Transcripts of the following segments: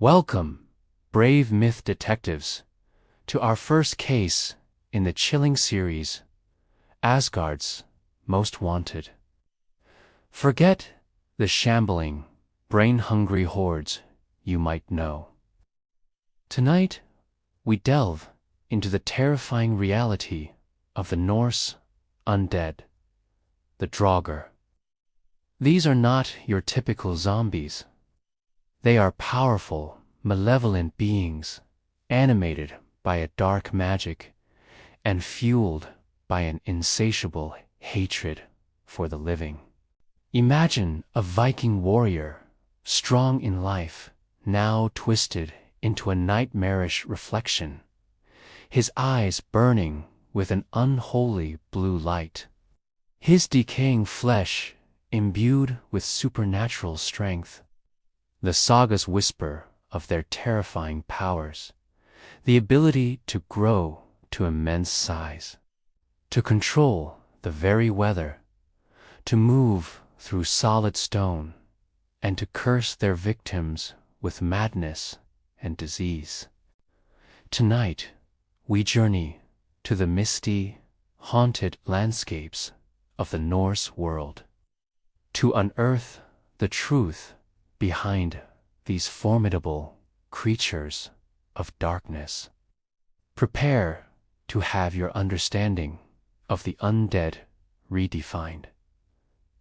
Welcome, brave myth detectives, to our first case in the chilling series, Asgard's Most Wanted. Forget the shambling, brain-hungry hordes you might know. Tonight, we delve into the terrifying reality of the Norse undead, the Draugr. These are not your typical zombies. They are powerful, malevolent beings, animated by a dark magic and fueled by an insatiable hatred for the living. Imagine a Viking warrior, strong in life, now twisted into a nightmarish reflection, his eyes burning with an unholy blue light, his decaying flesh imbued with supernatural strength. The sagas whisper of their terrifying powers, the ability to grow to immense size, to control the very weather, to move through solid stone, and to curse their victims with madness and disease. Tonight, we journey to the misty, haunted landscapes of the Norse world, to unearth the truth behind these formidable creatures of darkness. Prepare to have your understanding of the undead redefined.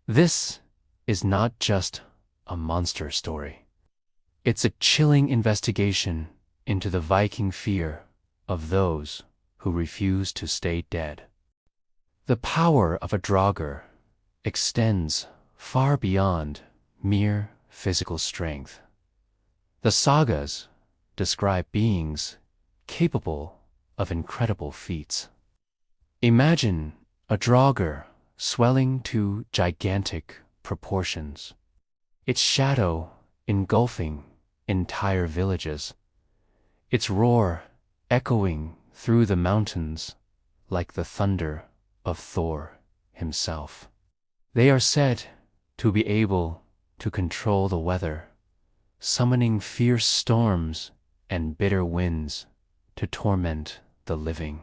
This is not just a monster story. It's a chilling investigation into the Viking fear of those who refuse to stay dead. The power of a Draugr extends far beyond mere physical strength. The sagas describe beings capable of incredible feats. Imagine a Draugr swelling to gigantic proportions, its shadow engulfing entire villages, its roar echoing through the mountains like the thunder of Thor himself. They are said to be able to control the weather, summoning fierce storms and bitter winds to torment the living.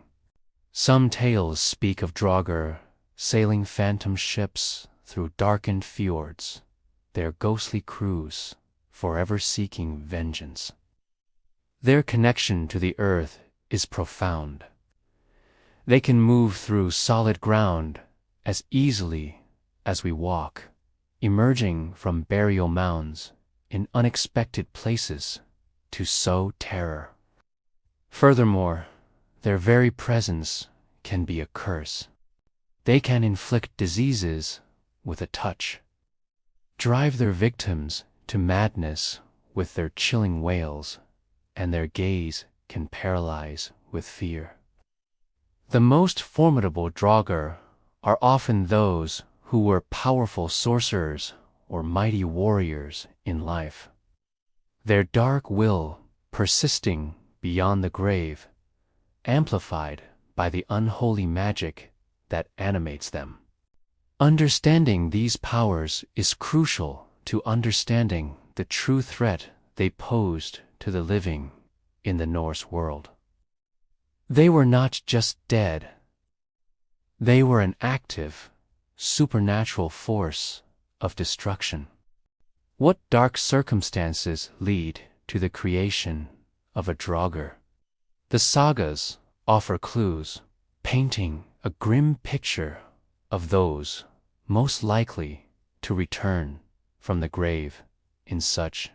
Some tales speak of Draugr sailing phantom ships through darkened fjords, their ghostly crews forever seeking vengeance. Their connection to the earth is profound. They can move through solid ground as easily as we walk, emerging from burial mounds in unexpected places to sow terror. Furthermore, their very presence can be a curse. They can inflict diseases with a touch, drive their victims to madness with their chilling wails, and their gaze can paralyze with fear. The most formidable Draugr are often those who were powerful sorcerers or mighty warriors in life, their dark will persisting beyond the grave, amplified by the unholy magic that animates them. Understanding these powers is crucial to understanding the true threat they posed to the living in the Norse world. They were not just dead. They were an active, supernatural force of destruction. What dark circumstances lead to the creation of a Draugr? The sagas offer clues, painting a grim picture of those most likely to return from the grave in such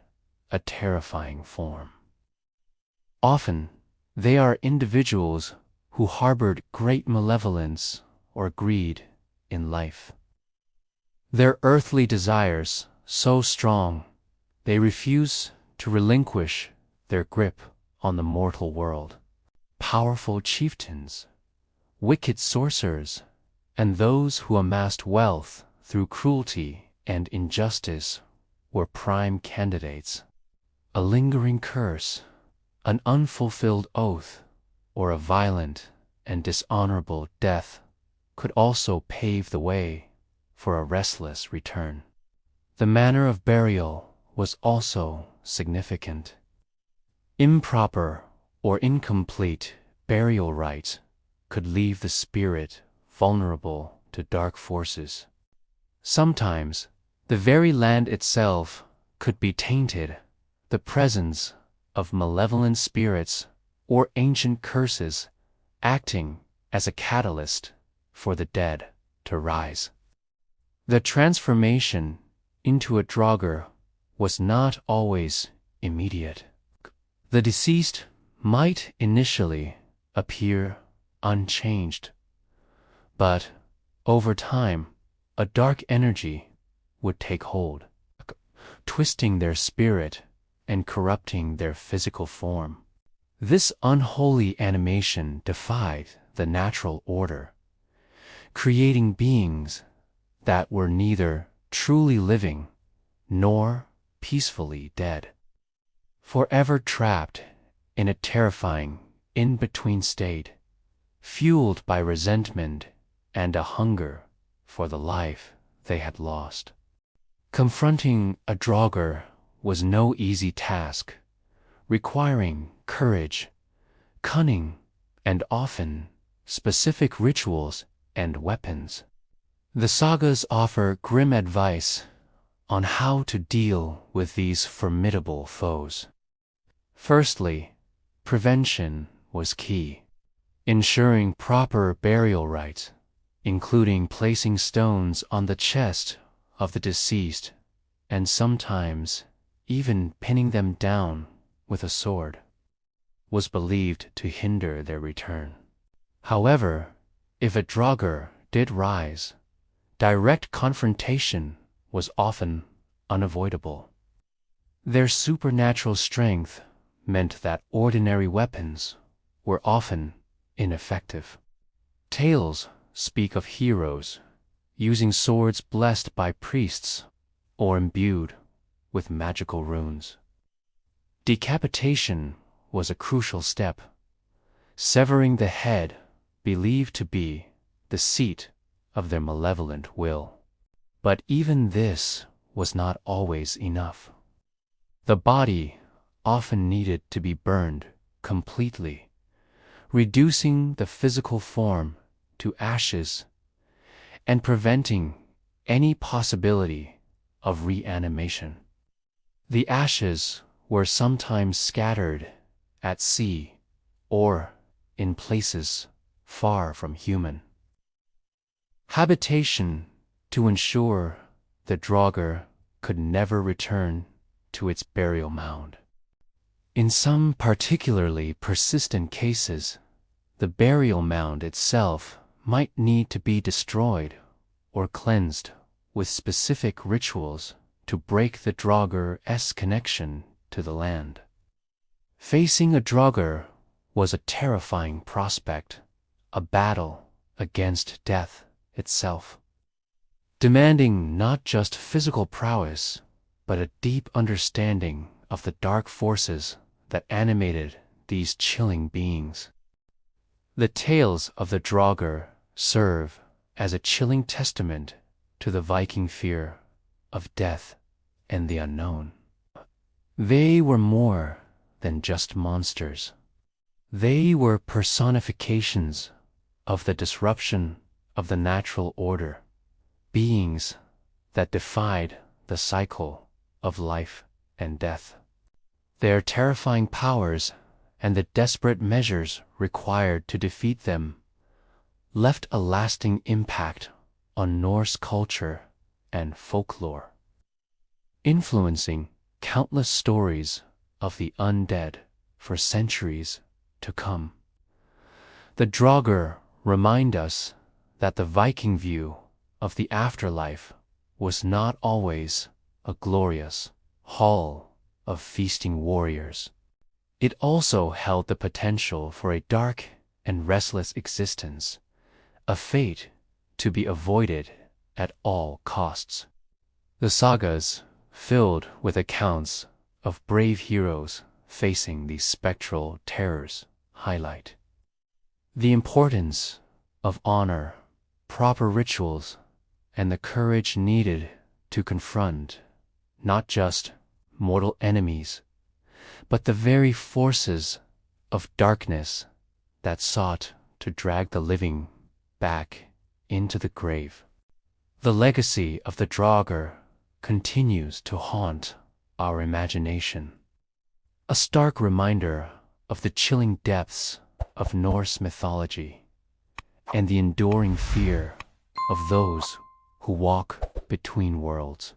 a terrifying form. Often, they are individuals who harbored great malevolence or greed in life. Their earthly desires so strong, they refuse to relinquish their grip on the mortal world. Powerful chieftains, wicked sorcerers, and those who amassed wealth through cruelty and injustice were prime candidates. A lingering curse, an unfulfilled oath, or a violent and dishonorable death could also pave the way for a restless return. The manner of burial was also significant. Improper or incomplete burial rites could leave the spirit vulnerable to dark forces. Sometimes, the very land itself could be tainted, the presence of malevolent spirits or ancient curses acting as a catalyst for the dead to rise. The transformation into a Draugr was not always immediate. The deceased might initially appear unchanged, but over time, a dark energy would take hold, twisting their spirit and corrupting their physical form. This unholy animation defied the natural order, creating beings that were neither truly living nor peacefully dead, forever trapped in a terrifying in-between state, fueled by resentment and a hunger for the life they had lost. Confronting a Draugr was no easy task, requiring courage, cunning, and often specific rituals and weapons. The sagas offer grim advice on how to deal with these formidable foes. Firstly, prevention was key, ensuring proper burial rites, including placing stones on the chest of the deceased and sometimes even pinning them down with a sword, was believed to hinder their return. However, if a Draugr did rise, direct confrontation was often unavoidable. Their supernatural strength meant that ordinary weapons were often ineffective. Tales speak of heroes using swords blessed by priests or imbued with magical runes. Decapitation was a crucial step, severing the head believed to be the seat of their malevolent will. But even this was not always enough. The body often needed to be burned completely, reducing the physical form to ashes and preventing any possibility of reanimation. The ashes were sometimes scattered at sea or in places far from human habitation to ensure the Draugr could never return to its burial mound. In some particularly persistent cases, the burial mound itself might need to be destroyed or cleansed with specific rituals to break the Draugr-esque connection to the land. Facing a Draugr was a terrifying prospect, a battle against death itself, demanding not just physical prowess, but a deep understanding of the dark forces that animated these chilling beings. The tales of the Draugr serve as a chilling testament to the Viking fear of death and the unknown. They were more than just monsters. They were personifications of the disruption of the natural order, beings that defied the cycle of life and death. Their terrifying powers and the desperate measures required to defeat them left a lasting impact on Norse culture and folklore, influencing countless stories of the undead for centuries to come. The Draugr remind us that the Viking view of the afterlife was not always a glorious hall of feasting warriors. It also held the potential for a dark and restless existence, a fate to be avoided at all costs. The sagas, filled with accounts of brave heroes facing these spectral terrors, highlight the importance of honor, proper rituals, and the courage needed to confront not just mortal enemies, but the very forces of darkness that sought to drag the living back into the grave. The legacy of the Draugr continues to haunt our imagination, a stark reminder of the chilling depths of Norse mythology and the enduring fear of those who walk between worlds.